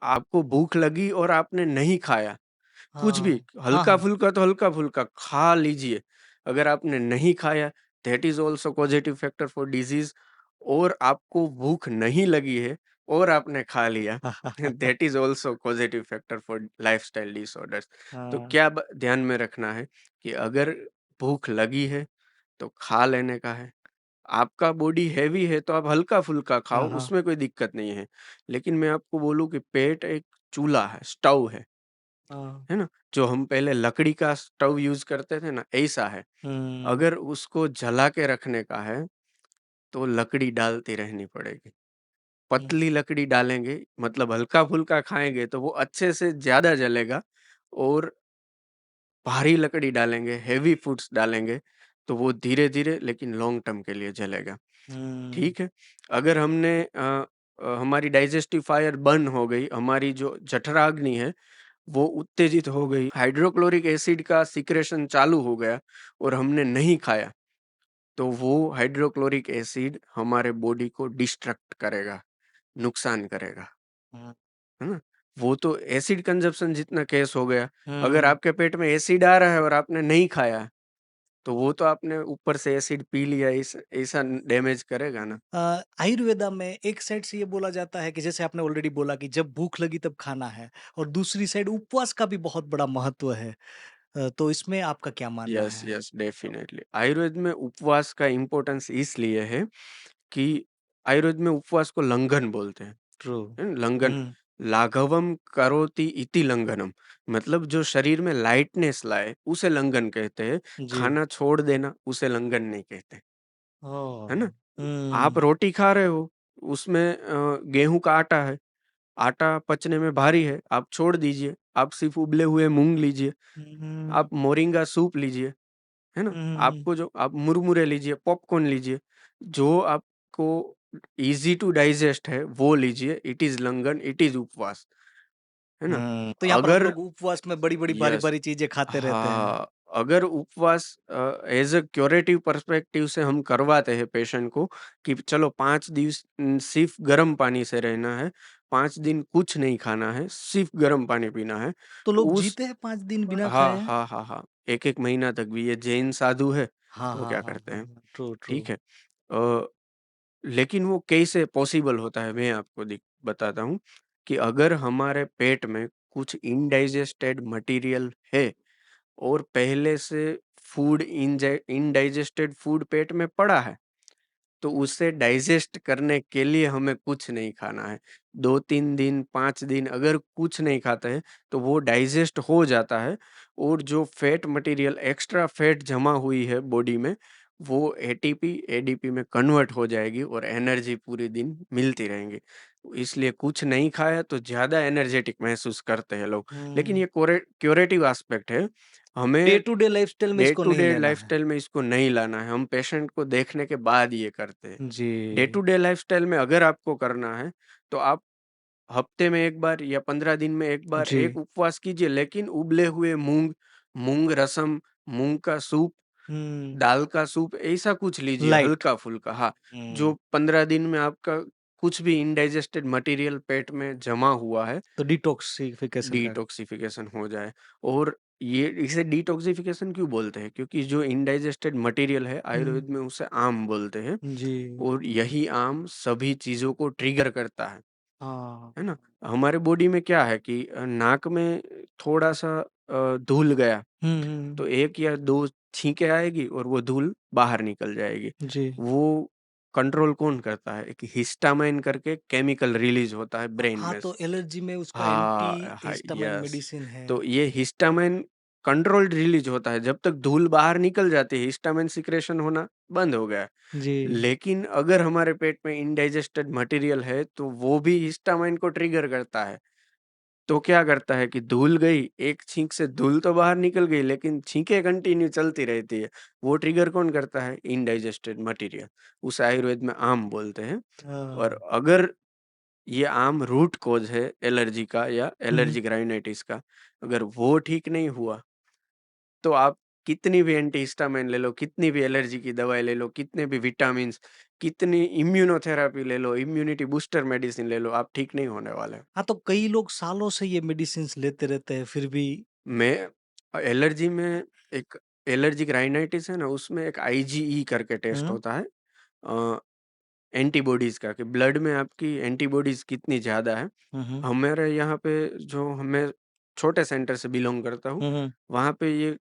आपको भूख लगी और आपने नहीं खाया, कुछ भी हाँ। हाँ, हाँ। हल्का-फुल्का तो हल्का-फुल्का खा लीजिए। अगर आपने नहीं खाया, that is also positive factor for disease. और आपको भूख नहीं लगी है और आपने खा लिया, that is also positive factor for lifestyle disorders. तो हाँ। क्या ब ध्यान में रखना है कि अगर भूख लगी है, तो खा लेने का है। आपका बॉडी हेवी है तो आप हल्का-फुल्का हाँ, खाओ, हाँ। उसमें कोई दिक्कत नहीं है। लेकिन मैं आपको बोलूँ कि पेट एक चूल्हा है, स्टोव हाँ। है ना? जो हम पहले लकड़ी का स्टोव यूज़ करते थे ना, ऐसा है। हुँ। अगर उसको जला के रखने का है, तो लकड़ी डालती रहनी पड़ेगी। हुँ। पतली लकड़ी डालेंगे, मतलब हल्का-फुल्का खाएँगे तो वो अच्छे से ज़्यादा जलेगा। और भारी लकड़ी डालेंगे, हेवी फूड्स डालेंगे, तो वो धीरे-धीरे लेकिन लॉन्ग टर्म के लिए जलेगा। हुँ। ठीक है? अगर हमने हमारी डाइजेस्टिव फायर बर्न हो गई, हमारी जो जठराग्नि है, वो उत्तेजित हो गई, हाइड्रोक्लोरिक एसिड का सीक्रेशन चालू हो गया और हमने नहीं खाया, तो वो हाइड्रोक्लोरिक एसिड हमारे बॉडी को डिस्ट्रक्ट करेगा, नुकसान करेगा। हुँ। है ना? वो तो एसिड कंज़म्पशन जितना केस हो गया। अगर हुँ। आपके पेट में एसिड आ रहा है और आपने नहीं खाया, तो वो तो आपने ऊपर से एसिड पी लिया, इस ऐसा डैमेज करेगा ना। आयुर्वेदा में एक साइड से ये बोला जाता है कि जैसे आपने ऑलरेडी बोला कि जब भूख लगी तब खाना है और दूसरी साइड उपवास का भी बहुत बड़ा महत्व है। तो इसमें आपका क्या मानना यस, है? Yes, definitely. आयुर्वेद में उपवास का इम्पोर्टेंस इसलिए है कि आयुर्वेद में उपवास को लंघन बोलते हैं। ट्रू। है ना? लंघन, हुँ। लाघवम करोति इति लंघनम, मतलब जो शरीर में लाइटनेस लाए, उसे लंघन कहते हैं। जी। खाना छोड़ देना, उसे लंघन नहीं कहते। है ओह! ना? आप हुँ। रोटी खा रहे हो, उसमें गेहूँ का आटा है, आटा पचने में भारी है, आप छोड़ दीजिए। आप सिर्फ़ उबले हुए मूँग लीजिए, हुँ। आप मोरिंगा सूप लीजिए, है ना? हुँ। आपको जो आप मुरमुरे लीजिए, पॉपकॉर्न लीजिए, जो आपको ईज़ी टू डाइजेस्ट है, वो लीजिए। इट इज़ लंघन, इट इज़ उपवास, है ना? तो यहाँ पर हम अगर लोग उपवास में बड़ी-बड़ी, यस, भारी-भारी चीज़ें खाते रहते हैं। हाँ, अगर उपवास एज़ अ क्यूरेटिव पर्सपेक्टिव से हम करवाते हैं पेशेंट को कि चलो 5 दिवस सिर्फ़ गर्म पानी से रहना है, 5 दिन कुछ नहीं खाना है, सिर्फ़ गर्म पानी पीना है, तो तो लोग उस जीते हैं 5 दिन बिना हाँ, खाए? हाँ, हाँ, हाँ, 1-1 महीना तक भी। ये जैन साधु है, हाँ, तो वो हाँ, क्या हाँ, करते हैं, हाँ। True, true. ठीक है? अ, लेकिन वो कैसे पॉसिबल होता है, मैं आपको बताता हूँ कि अगर हमारे पेट में कुछ इनडाइजेस्टेड मटीरियल है और पहले से फूड इनडाइजेस्टेड फूड पेट में पड़ा है, तो उसे डाइजेस्ट करने के लिए हमें कुछ नहीं खाना है। 2-3 दिन, 5 दिन अगर कुछ नहीं खाते हैं, तो वो डाइजेस्ट हो जाता है और जो फैट मटीरियल, एक्स्ट्रा फैट जमा हुई है बॉडी में, वो एटीपी, एडीपी में कन्वर्ट हो जाएगी और एनर्जी पूरे दिन मिलती रहेंगी। इसलिए कुछ नहीं खाया तो ज़्यादा एनर्जेटिक महसूस करते हैं लोग। लेकिन हुँ। ये क्यूरेटिव एस्पेक्ट है। डे हमें टू डे लाइफ़स्टाइल में डे इसको टू नहीं डे लेना है। लाइफ़स्टाइल में इसको नहीं लाना है, हम पेशेंट को देखने के बाद ये करते हैं। डे जी। टू डे लाइफ़स्टाइल में अगर आपको करना है, तो आप हफ्ते में 1 बार या 15 दिन में 1 बार जी। एक उपवास कीजिए, लेकिन उबले हुए मूँग, मूँग रसम, मूँग का सूप, हुँ। दाल का सूप, ऐसा कुछ लीजिए लाइट। हल्का-फुल्का। हाँ, जो हुँ। 15 दिन में आपका कुछ भी इनडाइजेस्टेड मटीरियल पेट में जमा हुआ है, तो डिटॉक्सिफ़िकेशन का। डिटॉक्सिफिकेशन हो जाए। और ये इसे डिटॉक्सिफिकेशन क्यों बोलते हैं? क्योंकि जो इनडाइजेस्टेड मटेरियल है, हुँ। आयुर्वेद में उसे आम बोलते हैं जी। और यही आम सभी चीज़ों को ट्रिगर करता हाँ। है ना? हमारे बॉडी में क्या है कि नाक में थोड़ा-सा धूल गया, हुँ, हुँ। तो 1 या 2 छींकें आएगी और वो धूल बाहर निकल जाएगी। जी। वो कंट्रोल कौन करता है? एक हिस्टामाइन करके केमिकल रिलीज़ होता है ब्रेन हाँ, में तो से। एलर्जी में उसका एंटी हाँ, हाँ, हिस्टामाइन यस। मेडिसिन है। तो ये हिस्टामाइन कंट्रोल्ड रिलीज़ होता है, जब तक धूल बाहर निकल जाती है, हिस्टामाइन सीक्रेशन होना बंद हो गया है। जी। लेकिन अगर हमारे पेट में इनडाइजेस्टेड मटीरियल है, तो वो भी हिस्टामाइन को ट्रिगर करता है। तो क्या करता है कि धूल गई, एक छींक से धूल तो बाहर निकल गई, लेकिन छींकें कंटिन्यू चलती रहती है। वो ट्रिगर कौन करता है? इनडाइजेस्टेड मटीरियल। उसे आयुर्वेद में आम बोलते हैं। और हाँ। अगर ये आम रूट कॉज़ है एलर्जी का या हुँ। एलर्जिक राइनाइटिस का, अगर वो ठीक नहीं हुआ, तो आप कितनी भी एंटीहिस्टामाइन ले लो, कितनी भी एलर्जी की दवाई ले लो, कितने भी विटामिन्स, कितनी इम्यूनोथेरेपी ले लो, इम्यूनिटी बूस्टर मेडिसिन ले लो, आप ठीक नहीं होने वाले। हाँ, तो कई लोग सालों से ये मेडिसिन्स लेते रहते हैं, फिर भी मैं एलर्जी में एक एलर्जिक राइनाइटिस है ना, उसमें एक आईजीई करके टेस्ट हुँ, होता है अ, एंटीबॉडीज़ का, कि ब्लड में आपकी एंटीबॉडीज़ कितनी ज़्यादा है। हुँ, हुँ, हमारे यहाँ पे जो मैं छोटे सेंटर से बिलॉन्ग करता हूँ, हुँ, हुँ, वहाँ पे ये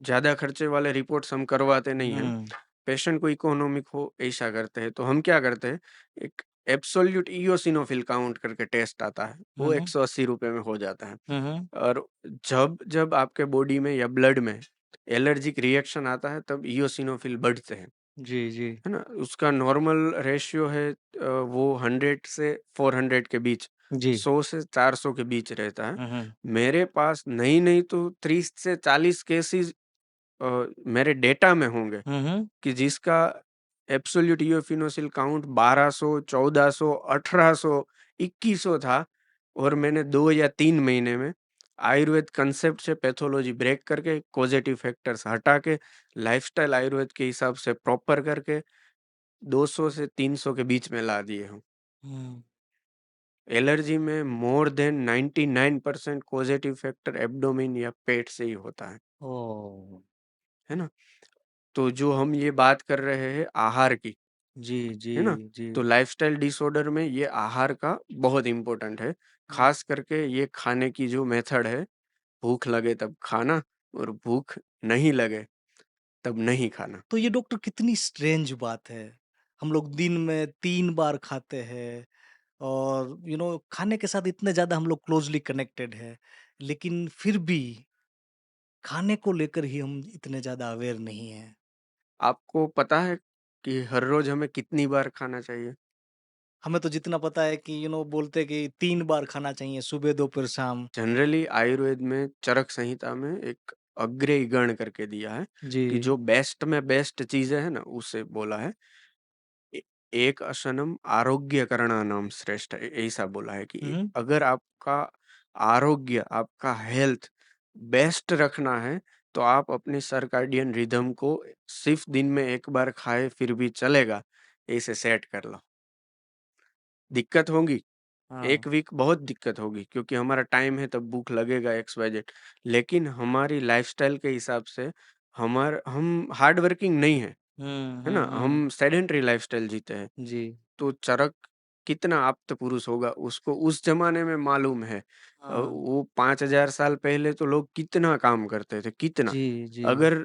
ज़्यादा खर्चे वाले रिपोर्ट्स हम करवाते नहीं हैं। हुँ, पेशेंट को इकोनॉमिक हो ऐसा करते हैं। तो हम क्या करते हैं, एक एब्सोल्यूट इओसिनोफिल काउंट करके टेस्ट आता है, हुँ, वो हुँ, ₹180 में हो जाता है। हुँ, हुँ, और जब आपके बॉडी में या ब्लड में एलर्जिक रिएक्शन आता है, तब इओसिनोफिल बढ़ते हैं, जी, जी, है ना? उसका नॉर्मल रेशियो है वो 100 से 400 के बीच, जी, 100 से 400 के बीच रहता है। हुँ, हुँ, मेरे पास नहीं-नहीं तो 30 से 40 केसेज़ मेरे डेटा में होंगे, हुँ, हुँ, कि जिसका एब्सोल्यूट इओफिनोसिल काउंट 1200, 1400, 1800, 2100 था, और मैंने 2 या 3 महीने में आयुर्वेद कंसेप्ट से पैथोलॉजी ब्रेक करके, कॉजेटिव फैक्टर्स हटा के, लाइफ़स्टाइल आयुर्वेद के हिसाब से प्रॉपर करके 200 से 300 के बीच में ला दिए हूँ। हुँ, एलर्जी में more than 99% causative factor abdomen या पेट से ही होता ओह! है ना? तो जो हम ये बात कर रहे हैं आहार की, जी, जी, है ना? जी। तो लाइफ़स्टाइल डिसऑर्डर में ये आहार का बहुत इम्पोर्टेंट है। हुँ, ख़ास करके ये खाने की जो मेथड है, भूख लगे तब खाना, और भूख नहीं लगे तब नहीं खाना। तो ये डॉक्टर कितनी स्ट्रेंज बात है। हम लोग दिन में 3 बार खाते हैं और खाने के साथ इतने ज़्यादा हम लोग क्लोज़ली कनेक्टेड हैं, लेकिन फिर भी खाने को लेकर ही हम इतने ज़्यादा अवेयर नहीं हैं। आपको पता है कि हर रोज़ हमें कितनी बार खाना चाहिए? हमें तो जितना पता है कि बोलते हैं कि 3 बार खाना चाहिए सुबह, दोपहर, शाम। जनरली आयुर्वेद में चरक संहिता में एक अग्रेय गण करके दिया है, कि जी। जो बेस्ट में बेस्ट चीज़ें हैं ना, उसे बोला है। ए एक असनम आरोग्यकरणानां श्रेष्ठ, ऐसा बोला है कि हुँ, अगर आपका आरोग्य, आपका हेल्थ बेस्ट रखना है, तो आप अपनी सर्काडियन रिदम को सिर्फ़ दिन में 1 बार खाएँ फिर भी चलेगा, ऐसे सेट कर लो। दिक्कत होंगी, हाँ। 1 वीक बहुत दिक्कत होगी, क्योंकि हमारा टाइम है तब भूख लगेगा एक्स वाई जेड। लेकिन हमारी लाइफ़स्टाइल के हिसाब से हम हार्ड वर्किंग नहीं हैं, हुँ, है हुँ, ना? हुँ। हम सेडेंटरी लाइफ़स्टाइल जीते हैं। जी। तो चरक कितना आप्त पुरुष होगा, उसको उस ज़माने में मालूम है। हाँ। वो 5000 साल पहले तो लोग कितना काम करते थे, कितना। जी, जी। अगर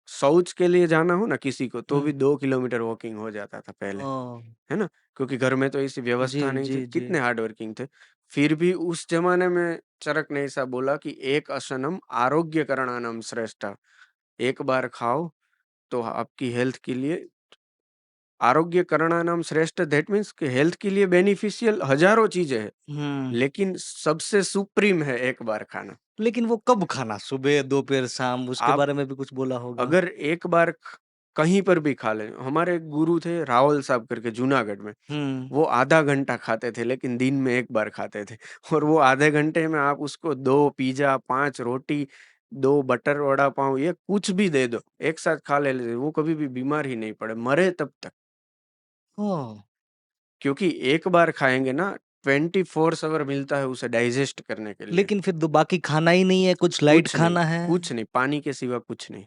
शौच के लिए जाना हो ना किसी को, तो हुँ। भी 2 किलोमीटर वॉकिंग हो जाता था पहले, ओह! है ना? क्योंकि घर में तो ऐसी जी, व्यवस्था नहीं जी, थी, जी। कितने हार्ड वर्किंग थे। फिर भी उस ज़माने में चरक ने ऐसा बोला कि एक असनम आरोग्यकरणानां श्रेष्ठा, एक बार खाओ तो आपकी हेल्थ के लिए, आरोग्य करणानाम श्रेष्ठ, दैट मीन्स कि हेल्थ के लिए बेनिफिशियल हज़ारों चीज़ें हैं, हुँ। लेकिन सबसे सुप्रीम है एक बार खाना। लेकिन वो कब खाना? सुबह, दोपहर, शाम उसके आप बारे में भी कुछ बोला होगा? अगर एक बार कहीं पर भी खा लें, हमारे एक गुरु थे रावल साहब करके जूनागढ़ में, हुँ। वो आधा घंटा खाते थे, लेकिन दिन में 1 बार खाते थे। और वो आधे घंटे में आप उसको 2 पिज़्ज़ा, 5 रोटी, 2 बटर वड़ा पाव, ये कुछ भी दे दो, एक साथ खा ले, वो कभी भी बीमार ही नहीं पड़े, मरे तब तक। ओह! क्योंकि एक बार खाएँगे ना, 24 ऑवर मिलता है उसे डाइजेस्ट करने के लिए। लेकिन फिर दो बाकी खाना ही नहीं है, कुछ लाइट कुछ नहीं, खाना है। कुछ नहीं, पानी के सिवा कुछ नहीं।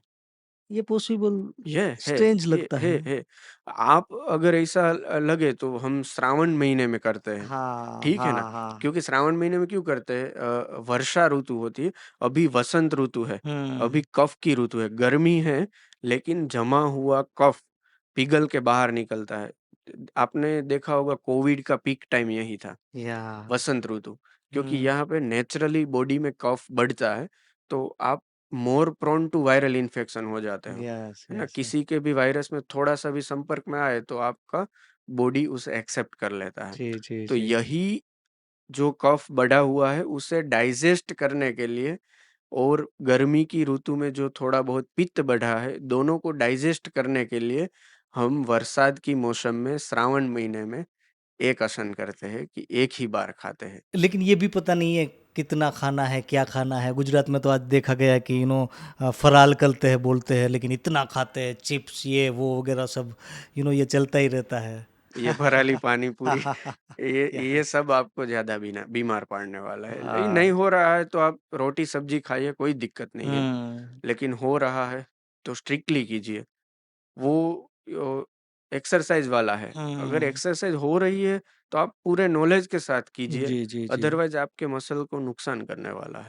ये पॉसिबल ये स्ट्रेंज लगता है। है। आप अगर ऐसा लगे तो हम श्रावण महीने में करते हैं, हाँ, ठीक है ना? हाँ, हाँ। क्योंकि श्रावण महीने में क्यों करते हैं? वर्षा ऋतु होती है, अभी वसंत ऋतु है, हुँ। अभी कफ की ऋतु है, गर्मी है, लेकिन जमा हुआ कफ पिघल के बाहर निकलता है। आपने देखा होगा कोविड का पीक टाइम यही था। याह! वसंत ऋतु, क्योंकि हुँ। यहाँ पे नेचुरली बॉडी में कफ बढ़ता है, तो आप more prone to viral infection हो जाते हो, यस, है ना? Yes, yes. किसी के भी वायरस में थोड़ा-सा भी संपर्क में आए, तो आपका बॉडी उसे एक्सेप्ट कर लेता है। जी, जी, तो जी। यही जो कफ बढ़ा हुआ है, उसे डाइजेस्ट करने के लिए, और गर्मी की ऋतु में जो थोड़ा बहुत पित्त बढ़ा है, दोनों को डाइजेस्ट करने के लिए हम बरसात की मौसम में श्रावण महीने में एक आसन करते हैं, कि एक ही बार खाते हैं। लेकिन ये भी पता नहीं है कितना खाना है, क्या खाना है? गुजरात में तो आज देखा गया है कि फराल करते हैं बोलते हैं, लेकिन इतना खाते हैं, चिप्स ये वो वगैरह सब, ये चलता ही रहता है। ये भराली पानी पूरी ये या सब आपको ज़्यादा बीमार पड़ने वाला है। लेकिन नहीं हाँ। हो रहा है तो आप रोटी-सब्जी खाइए, कोई दिक्कत नहीं है। हुँ। लेकिन हो रहा है तो स्ट्रिक्टली कीजिए। वो एक्सरसाइज़ वाला है। अगर हुँ। एक्सरसाइज़ हो रही है तो आप पूरे नॉलेज के साथ कीजिए, जी, जी, जी। अदरवाइज़ आपके मसल को नुकसान करने वाला है।